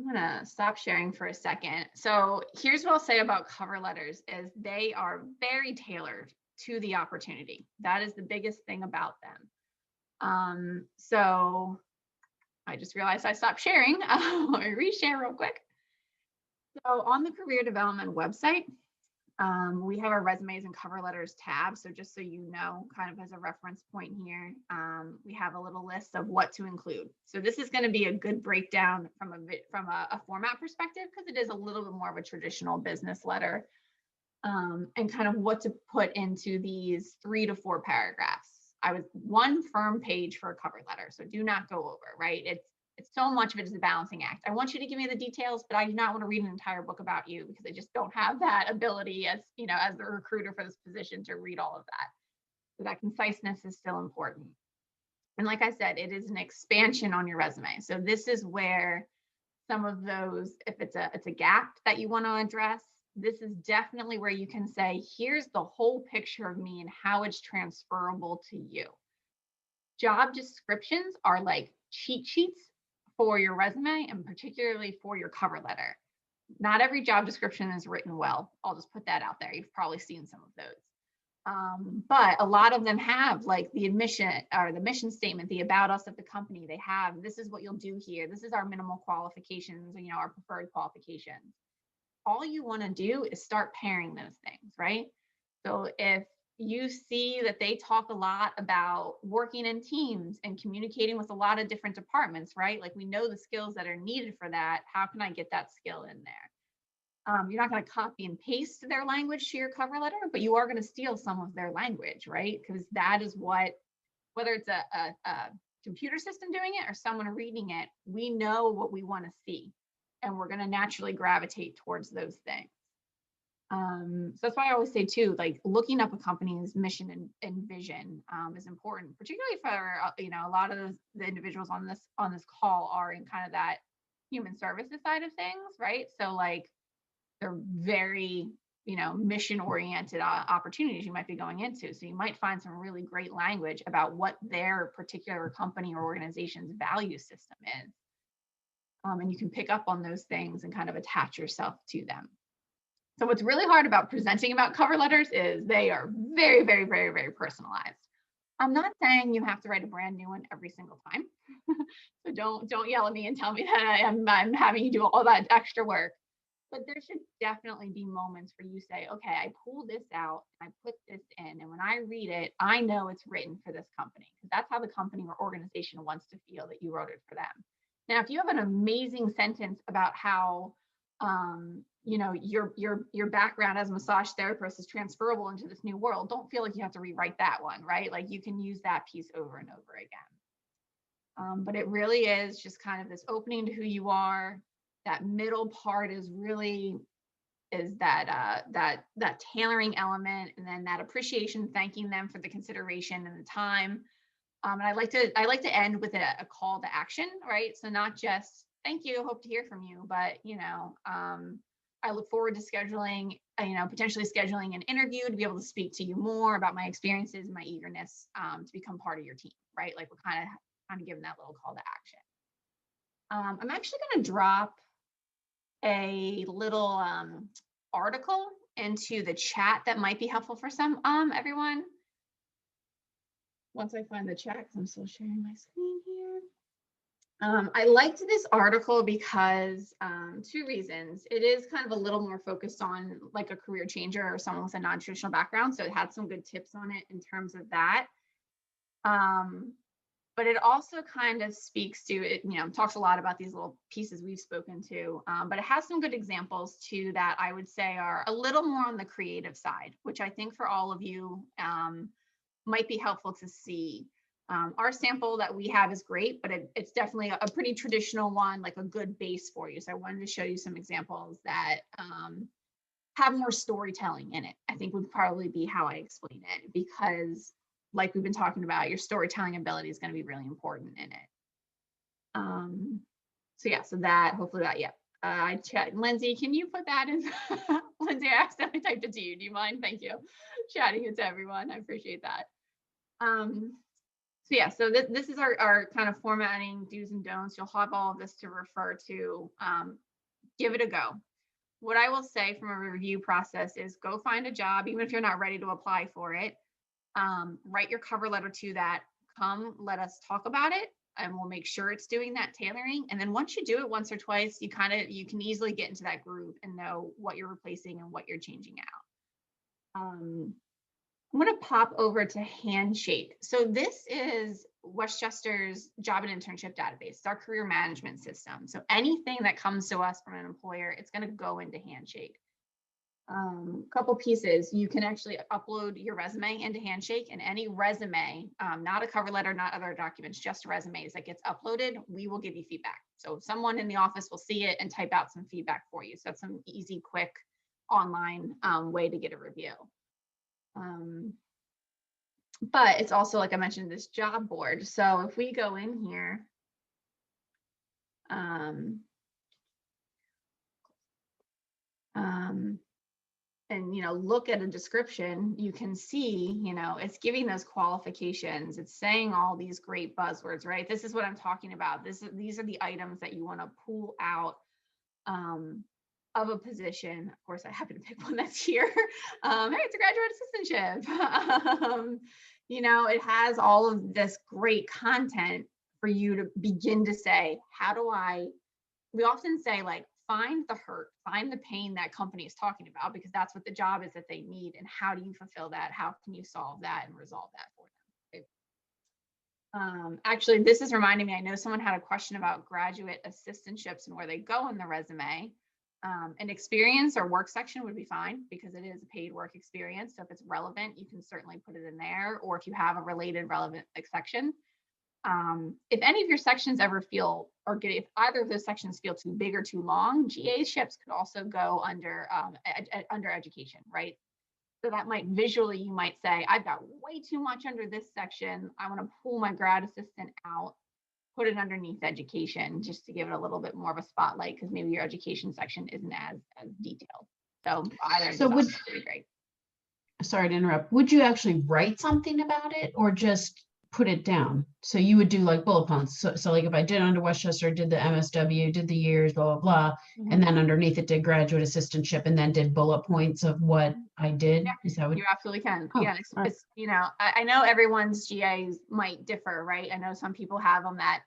gonna stop sharing for a second. So here's what I'll say about cover letters is they are very tailored to the opportunity. That is the biggest thing about them. So I just realized I stopped sharing. Let me reshare real quick. So on the career development website, we have our resumes and cover letters tab. So just so you know, kind of as a reference point here, we have a little list of what to include. So this is going to be a good breakdown from a format perspective, because it is a little bit more of a traditional business letter, and kind of what to put into these 3 to 4 paragraphs. I was one firm page for a cover letter, so do not go over, right? It's so much of it is a balancing act. I want you to give me the details, but I do not want to read an entire book about you, because I just don't have that ability as the recruiter for this position to read all of that. So that conciseness is still important. And like I said, it is an expansion on your resume. So this is where some of those, if it's a gap that you want to address, this is definitely where you can say, here's the whole picture of me and how it's transferable to you. Job descriptions are like cheat sheets for your resume, and particularly for your cover letter. Not every job description is written well. I'll just put that out there. You've probably seen some of those. But a lot of them have like the admission or the mission statement, the about us of the company. They have, this is what you'll do here. This is our minimal qualifications, our preferred qualifications. All you want to do is start pairing those things, right? So if you see that they talk a lot about working in teams and communicating with a lot of different departments, right? Like we know the skills that are needed for that. How can I get that skill in there? You're not going to copy and paste their language to your cover letter, but you are going to steal some of their language, right? Because that is what, whether it's a computer system doing it or someone reading it, we know what we want to see, and we're going to naturally gravitate towards those things. So that's why I always say too, like looking up a company's mission and vision is important, particularly for a lot of the individuals on this call are in kind of that human services side of things, right? So like they're very, mission oriented opportunities you might be going into. So you might find some really great language about what their particular company or organization's value system is. And you can pick up on those things and kind of attach yourself to them. So what's really hard about presenting about cover letters is they are very, very, very, very personalized. I'm not saying you have to write a brand new one every single time. So don't yell at me and tell me that I'm having you do all that extra work. But there should definitely be moments where you say, okay, I pulled this out, I put this in, and when I read it, I know it's written for this company, because that's how the company or organization wants to feel that you wrote it for them. Now, if you have an amazing sentence about how, your background as a massage therapist is transferable into this new world, don't feel like you have to rewrite that one, right? Like you can use that piece over and over again. But it really is just kind of this opening to who you are. That middle part is that tailoring element, and then that appreciation, thanking them for the consideration and the time. And I like to end with a call to action, right? So not just thank you, hope to hear from you, but I look forward to scheduling, potentially scheduling an interview to be able to speak to you more about my experiences, my eagerness to become part of your team, right? Like we're kind of giving that little call to action. I'm actually going to drop a little article into the chat that might be helpful for some everyone. Once I find the chat, because I'm still sharing my screen here. I liked this article because two reasons. It is kind of a little more focused on like a career changer or someone with a non-traditional background. So it had some good tips on it in terms of that. But it also kind of speaks to it, talks a lot about these little pieces we've spoken to, but it has some good examples too that I would say are a little more on the creative side, which I think for all of you might be helpful to see. Our sample that we have is great, but it's definitely a pretty traditional one, like a good base for you. So I wanted to show you some examples that have more storytelling in it, I think would probably be how I explain it, because like we've been talking about, your storytelling ability is going to be really important in it. So that, hopefully that, yeah. I chat, Lindsay, can you put that in? Lindsay, I accidentally typed it to you. Do you mind? Thank you. Chatting it to everyone. I appreciate that. So this is our kind of formatting do's and don'ts. You'll have all of this to refer to. Give it a go. What I will say from a review process is go find a job, even if you're not ready to apply for it. Write your cover letter to that. Come, let us talk about it, and we'll make sure it's doing that tailoring. And then once you do it once or twice, you can easily get into that groove and know what you're replacing and what you're changing out. I'm going to pop over to Handshake. So this is Westchester's job and internship database. It's our career management system. So anything that comes to us from an employer, it's going to go into Handshake. Couple pieces. You can actually upload your resume into Handshake, and any resume, not a cover letter, not other documents, just resumes that gets uploaded, we will give you feedback. So someone in the office will see it and type out some feedback for you. So that's some easy, quick online way to get a review. But it's also, like I mentioned, this job board. So if we go in here, and look at a description, you can see, it's giving those qualifications. It's saying all these great buzzwords, right? This is what I'm talking about. These are the items that you want to pull out of a position. Of course, I happen to pick one that's here. Hey, it's a graduate assistantship. It has all of this great content for you to begin to say, we often say, like, find the hurt, find the pain that company is talking about, because that's what the job is that they need. And how do you fulfill that? How can you solve that and resolve that for them? Okay. Actually, this is reminding me, I know someone had a question about graduate assistantships and where they go in the resume. An experience or work section would be fine, because it is a paid work experience. So if it's relevant, you can certainly put it in there, or if you have a related relevant section. If any of your sections ever feel, if either of those sections feel too big or too long, GA-ships could also go under under education, right? So that might visually, you might say, I've got way too much under this section. I want to pull my grad assistant out. put it underneath education just to give it a little bit more of a spotlight, because maybe your education section isn't as detailed. So either So would be great. Sorry to interrupt. Would you actually write something about it or just put it down? So you would do like bullet points. So like if I did under Westchester, did the MSW, did the years, blah, blah, blah. And then underneath it did graduate assistantship and then did bullet points of what I did. Is that what You absolutely can. Oh, Yeah, it's you know, I know everyone's GAs might differ, right? I know some people have them that,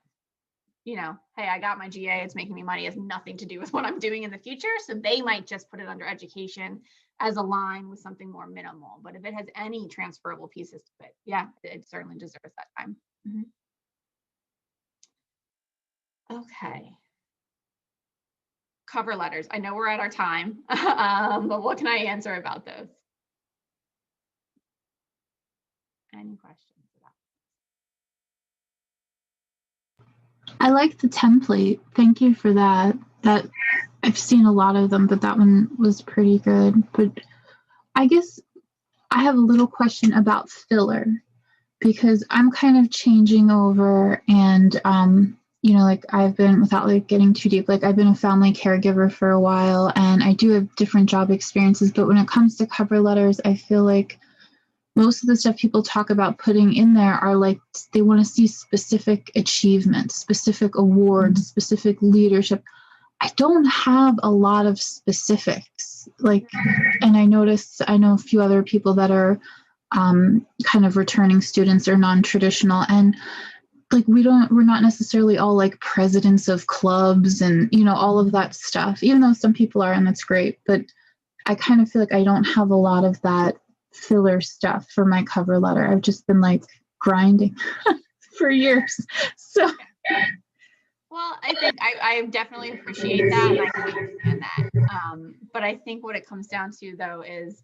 you know, hey, I got my GA, it's making me money, it has nothing to do with what I'm doing in the future. So they might just put it under education as a line with something more minimal. But if it has any transferable pieces to it, yeah, it certainly deserves that time. Okay. Cover letters. I know we're at our time, but what can I answer about those? Any questions about? I like the template. Thank you for that. That I've seen a lot of them, but that one was pretty good. But I guess I have a little question about filler, because I'm kind of changing over, and you know, like I've been, without like getting too deep, like I've been a family caregiver for a while, and I do have different job experiences, but when it comes to cover letters, I feel like most of the stuff people talk about putting in there are like, they want to see specific achievements, specific awards, specific leadership. I don't have a lot of specifics, like, and I know a few other people that are kind of returning students or non-traditional, and like we're not necessarily all like presidents of clubs and, you know, all of that stuff, even though some people are, and that's great. But I kind of feel like I don't have a lot of that filler stuff for my cover letter. I've just been like grinding for years. So well, I think I definitely appreciate that, and I can understand that. But I think what it comes down to though is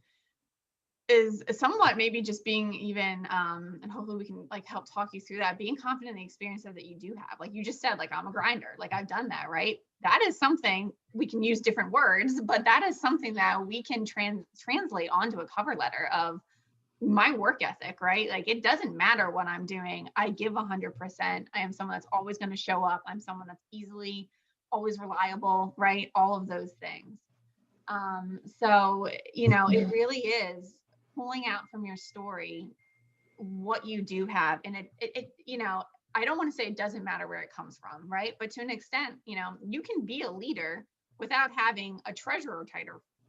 somewhat maybe just being even and hopefully we can like help talk you through that, being confident in the experiences that you do have. Like you just said, like I'm a grinder, like I've done that, right? That is something, we can use different words, but that is something that we can translate onto a cover letter of my work ethic, right? Like it doesn't matter what I'm doing, I give 100%. I am someone that's always going to show up, I'm someone that's easily always reliable, right? All of those things. So you know, it really is pulling out from your story what you do have. And it you know, I don't want to say it doesn't matter where it comes from, right? But to an extent, you know, you can be a leader without having a treasurer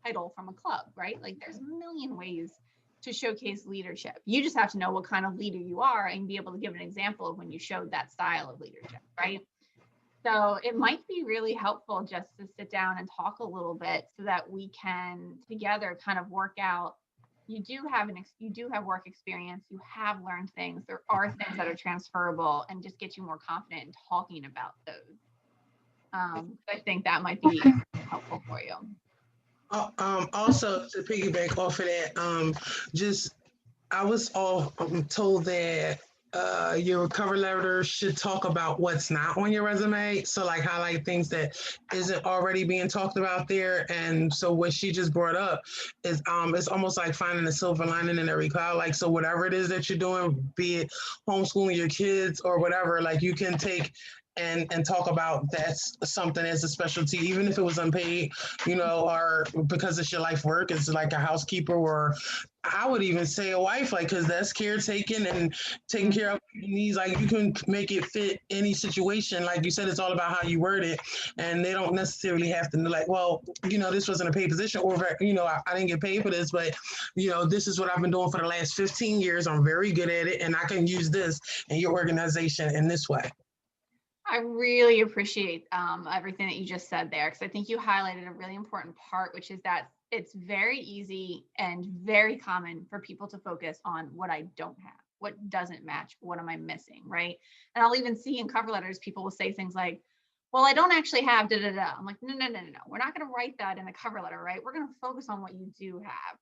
title from a club, right? Like there's a million ways to showcase leadership. You just have to know what kind of leader you are and be able to give an example of when you showed that style of leadership, right? So it might be really helpful just to sit down and talk a little bit so that we can together kind of work out. You do have work experience, you have learned things, there are things that are transferable, and just get you more confident in talking about those. I think that might be helpful for you. Also to piggyback off of that, just I was all told that your cover letter should talk about what's not on your resume. So like highlight things that isn't already being talked about there. And so what she just brought up is it's almost like finding a silver lining in every cloud. Like, so whatever it is that you're doing, be it homeschooling your kids or whatever, like you can take and talk about that's something as a specialty, even if it was unpaid, you know, or because it's your life work, it's like a housekeeper, or I would even say a wife, like, because that's caretaking and taking care of needs. Like, you can make it fit any situation. Like you said, it's all about how you word it, and they don't necessarily have to like, well, you know, this wasn't a paid position, or you know, I didn't get paid for this, but you know, this is what I've been doing for the last 15 years. I'm very good at it, and I can use this in your organization in this way. I really appreciate everything that you just said there, because I think you highlighted a really important part, which is that it's very easy and very common for people to focus on what I don't have, what doesn't match, what am I missing, right? And I'll even see in cover letters, people will say things like, well, I don't actually have da da da. I'm like, no. We're not going to write that in the cover letter, right? We're going to focus on what you do have.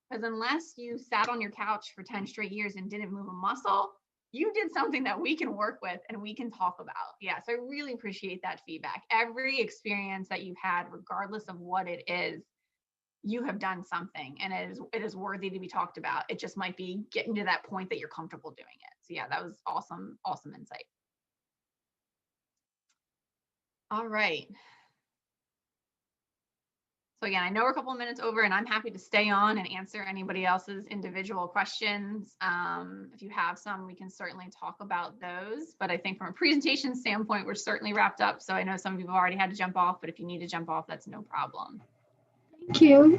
Because unless you sat on your couch for 10 straight years and didn't move a muscle, you did something that we can work with and we can talk about. Yeah, so I really appreciate that feedback. Every experience that you've had, regardless of what it is, you have done something, and it is worthy to be talked about. It just might be getting to that point that you're comfortable doing it. So yeah, that was awesome insight. All right. So again, I know we're a couple of minutes over and I'm happy to stay on and answer anybody else's individual questions. If you have some, we can certainly talk about those. But I think from a presentation standpoint, we're certainly wrapped up. So I know some people already had to jump off, but if you need to jump off, that's no problem. Thank you.